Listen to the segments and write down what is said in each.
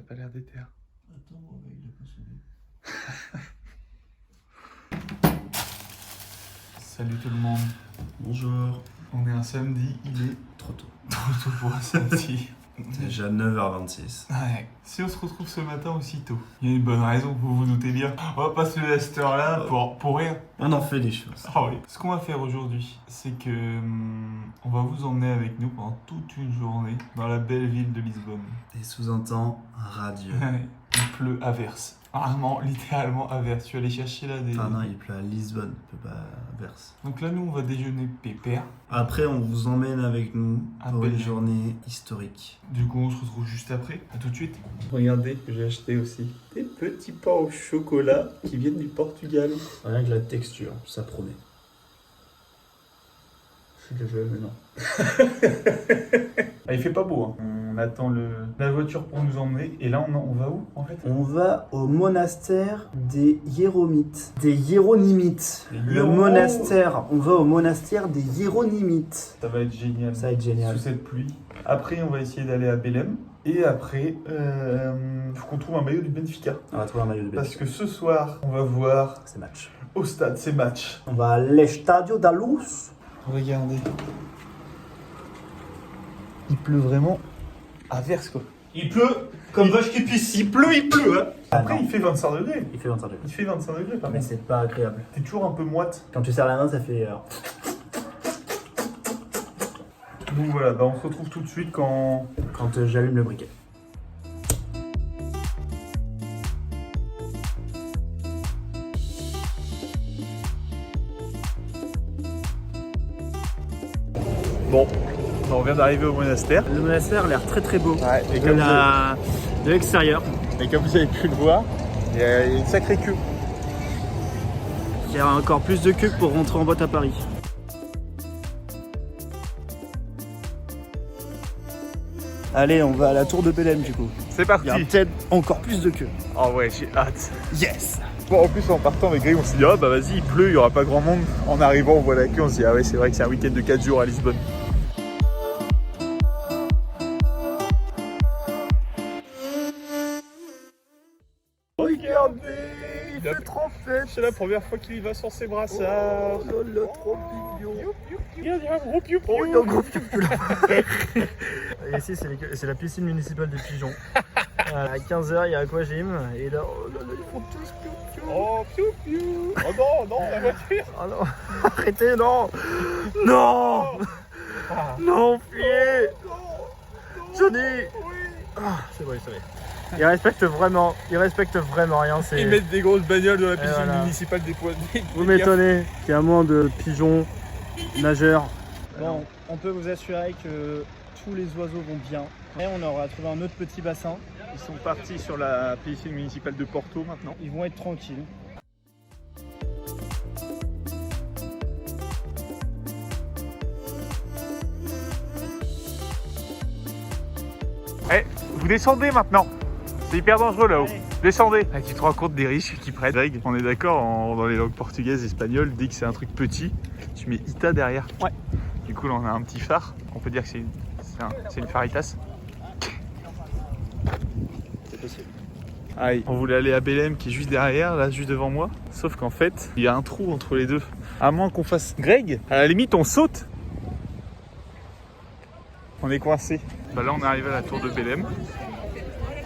pas l'air déter. Attends, il a pas sonné. Salut tout le monde. Bonjour. On est un samedi, il est Trop tôt. trop tôt pour un samedi. Déjà 9h26. Ouais. Si on se retrouve ce matin aussitôt, il y a une bonne raison, vous vous doutez bien. On va pas se lever à cette heure-là pour rien. On en fait des choses. Ah oui. Ce qu'on va faire aujourd'hui, c'est que on va vous emmener avec nous pendant toute une journée dans la belle ville de Lisbonne. Et sous-entend radieux. Il pleut à verse. Vraiment, littéralement à verse. Je suis allé chercher là des... Ah non, il pleut à Lisbonne, il pleut pas à Verse. Donc là, nous, on va déjeuner pépère. Après, on vous emmène avec nous À pour une Belgique. journée historique. Du coup, on se retrouve juste après. À tout de suite. Regardez, j'ai acheté aussi des petits pains au chocolat qui viennent du Portugal. Rien que la texture, ça promet. Je le veux, mais non. Ah, il fait pas beau. Hein. On attend la voiture pour nous emmener. Et là, on va où, en fait? On va au monastère des Hiéronymites. Des Hiéronymites. Le monastère. On va au monastère des Hiéronymites. Ça va être génial. Ça va être génial. Sous cette pluie. Après, on va essayer d'aller à Belém. Et après, faut qu'on trouve un maillot du Benfica. On va trouver un maillot de Parce Benfica. que ce soir, on va voir C'est match. au stade ces matchs. On va à l'Estadio da Luz. Regardez. Il pleut vraiment à verse, quoi. Il pleut comme vache qui pisse. Il pleut, hein. Après, non. il fait 25 degrés. Il fait 25 degrés. Il fait 25 degrés, par Mais contre. c'est pas agréable. T'es toujours un peu moite. Quand tu serres la main, ça fait... Donc voilà, bah on se retrouve tout de suite quand... Quand j'allume le briquet. Bon, on vient d'arriver au monastère. Le monastère a l'air très très beau. Ouais, et De l'extérieur. comme vous avez pu le voir, il y a une sacrée queue. Il y a encore plus de queue que pour rentrer en boîte à Paris. Allez, on va à la tour de Belém du coup. C'est Il parti. y a peut-être encore plus de queue. Oh ouais, j'ai hâte. Yes! Bon, en plus, en partant avec Greg, on s'est dit, ah bah vas-y, il pleut, il y aura pas grand monde. En arrivant, on voit la queue, on se dit, ah ouais, c'est vrai que c'est un week-end de 4 jours à Lisbonne. Regardez, il fait trop fête. C'est la première fois qu'il y va sans ses brassards. Oh là là, trop mignon. Regarde, il y a un gros piou-piou. Oh, il y a un gros piou-piou là. Et ici, c'est la piscine municipale des pigeons. À 15h, il y a Aquagym. Et là, oh là là, ils font tous piou-piou. Oh, piou-piou. Oh non, non, la voiture. Oh non, arrêtez, non. Non. Ah. Non, fuyez. Johnny. Oui. Ah, c'est bon, c'est vrai. Ils respectent vraiment rien. Ils mettent des grosses bagnoles dans la piscine voilà. municipale des poids. Vous m'étonnez qu'il y a moins de pigeons nageurs. Bon, on peut vous assurer que tous les oiseaux vont bien. Et on aura trouvé un autre petit bassin. Ils sont partis sur la piscine municipale de Porto maintenant. Ils vont être tranquilles. Eh, vous descendez maintenant. C'est hyper dangereux là-haut. Allez. Descendez. Ah, tu te rends compte des riches qui prennent. Greg, on est d'accord, dans les langues portugaises, espagnoles, dès que c'est un truc petit, tu mets Ita derrière. Ouais. Du coup, là, on a un petit phare. On peut dire que c'est une faritas. C'est possible. Aïe. On voulait aller à Belém qui est juste derrière, là, juste devant moi. Sauf qu'en fait, il y a un trou entre les deux. À moins qu'on fasse Greg, à la limite, on saute. On est coincé. Bah là, on est arrivé à la tour de Belém.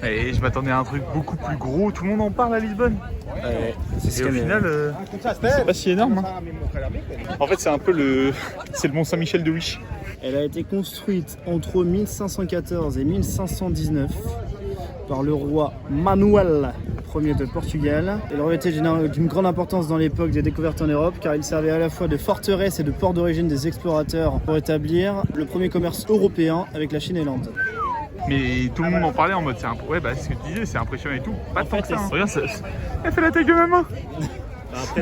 Et je m'attendais à un truc beaucoup plus gros. Tout le monde en parle à Lisbonne. C'est Et au final, c'est pas si énorme. Hein. En fait, c'est un peu c'est le Mont Saint-Michel de Wish. Elle a été construite entre 1514 et 1519 par le roi Manuel Ier de Portugal. Elle aurait été d'une grande importance dans l'époque des découvertes en Europe car il servait à la fois de forteresse et de port d'origine des explorateurs pour établir le premier commerce européen avec la Chine et l'Inde. Mais tout le monde en parlait en mode, ouais, bah, c'est ce que tu disais, c'est impressionnant et tout. Pas En tant fait, que ça. Hein. Regarde, elle fait la taille de ma main. Après,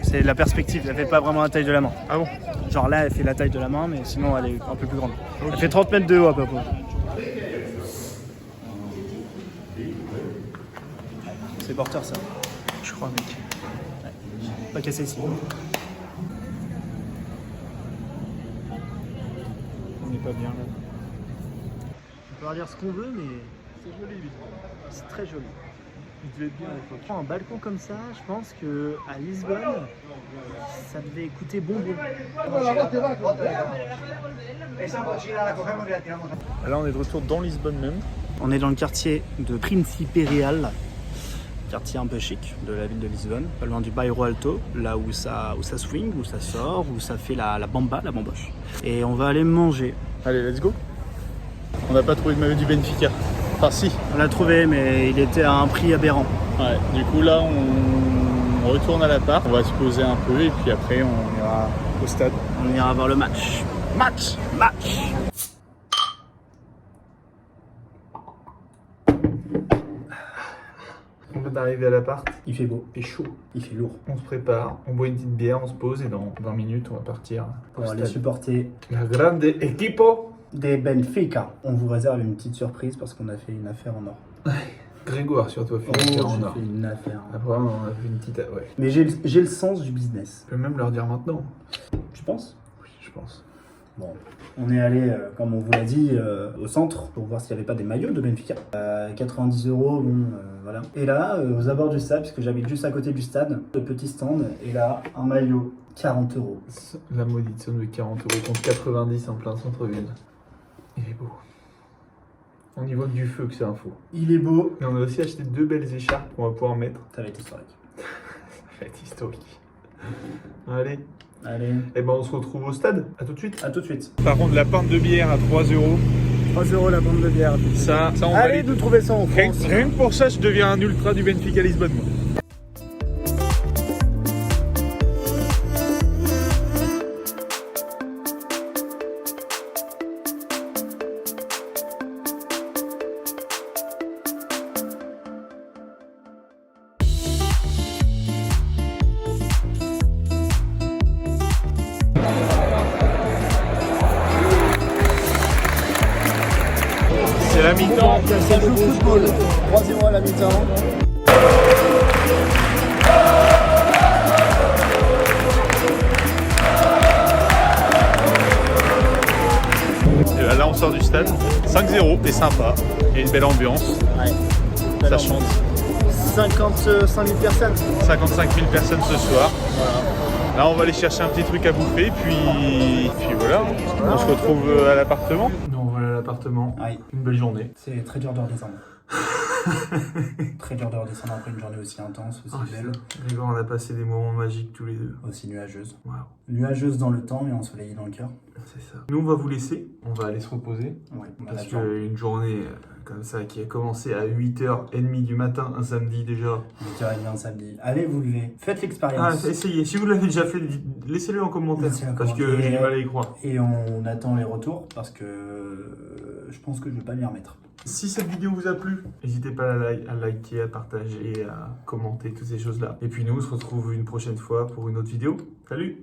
c'est la perspective, elle fait pas vraiment la taille de la main. Ah bon? Genre là, elle fait la taille de la main, mais sinon elle est un peu plus grande. Okay. Elle fait 30 mètres de haut à peu près. C'est porteur ça. Je crois, mec. Pas cassé ici. On n'est pas bien là. On peut dire ce qu'on veut, mais C'est joli, Lisbonne. C'est très joli. Il devait être bien à l'époque. Un balcon comme ça, je pense que à Lisbonne, ça devait coûter bonbon. Là, on est de retour dans Lisbonne même. On est dans le quartier de Príncipe Real, quartier un peu chic de la ville de Lisbonne, pas loin du Bairro Alto, là où ça swing, où ça sort, où ça fait la bamba, la bamboche. Et on va aller manger. Allez, let's go. On n'a pas trouvé de maillot du Benfica. Enfin, si. On l'a trouvé, mais il était à un prix aberrant. Ouais, du coup, là, on retourne à l'appart. On va se poser un peu et puis après, on ira au stade. On ira voir le match. Match. On vient d'arriver à l'appart. Il fait beau, Il fait chaud. il fait lourd. On se prépare, on boit une petite bière, on se pose et dans 20 minutes, on va partir au Pour aller stade. supporter La grande equipo. des Benfica. On vous réserve une petite surprise parce qu'on a fait une affaire en or. Grégoire, surtout, a fait une affaire en j'ai or. fait une affaire. Après, on a fait une petite. Ouais. Mais j'ai le sens du business. Je peux même leur dire maintenant. Tu penses? Oui, je pense. Bon, on est allé, comme on vous l'a dit, au centre pour voir s'il n'y avait pas des maillots de Benfica. 90 €, bon, voilà. Et là, aux abords du stade, puisque j'habite juste à côté du stade, le petit stand, et là, un maillot, 40 €. La maudite somme de 40 € contre 90 en plein centre-ville. Il est beau. On y voit que du feu que c'est un faux. Il est beau. Et on a aussi acheté 2 belles écharpes qu'on va pouvoir mettre. Ça va être historique. Ça va être historique. Allez. Allez, Et ben on se retrouve au stade. À tout de suite. à tout de suite. Par contre, la pinte de bière à 3 €. 3 € la bande de bière. Ça on Allez, valide. nous trouver ça en Rien, France. rien que pour ça, je deviens un ultra du Benfica Lisbonne, moi. C'est la mi-temps. Ça joue au football. 3-0 à la mi-temps. Et là, on sort du stade. 5-0, c'est sympa. Il y a une belle ambiance. Ouais. Ça chante. 55 000 personnes. 55 000 personnes ce soir. Là, on va aller chercher un petit truc à bouffer, puis voilà. On se retrouve à l'appartement. Non, voilà l'appartement. Ouais. Une belle journée. C'est très dur de redescendre. Très dur de redescendre après une journée aussi intense, aussi belle, Grégoire, on a passé des moments magiques tous les deux. aussi nuageuse. Waouh, Nuageuse dans le temps et ensoleillée dans le cœur. c'est ça. Nous, on va vous laisser. On va aller se reposer. Ouais, on va Parce l'attendre. qu'une journée comme ça qui a commencé à 8h30 du matin, un samedi déjà. 8h30 samedi. Allez vous lever, faites Ah, l'expérience. essayez. Si vous l'avez déjà fait, laissez-le en commentaire. Laissez-le en Parce que commentaire. j'ai du mal à y croire. Et on attend les retours parce que je pense que je vais pas m'y remettre. Si cette vidéo vous a plu, n'hésitez pas à liker, à partager, à commenter, toutes ces choses-là. Et puis nous, on se retrouve une prochaine fois pour une autre vidéo. Salut!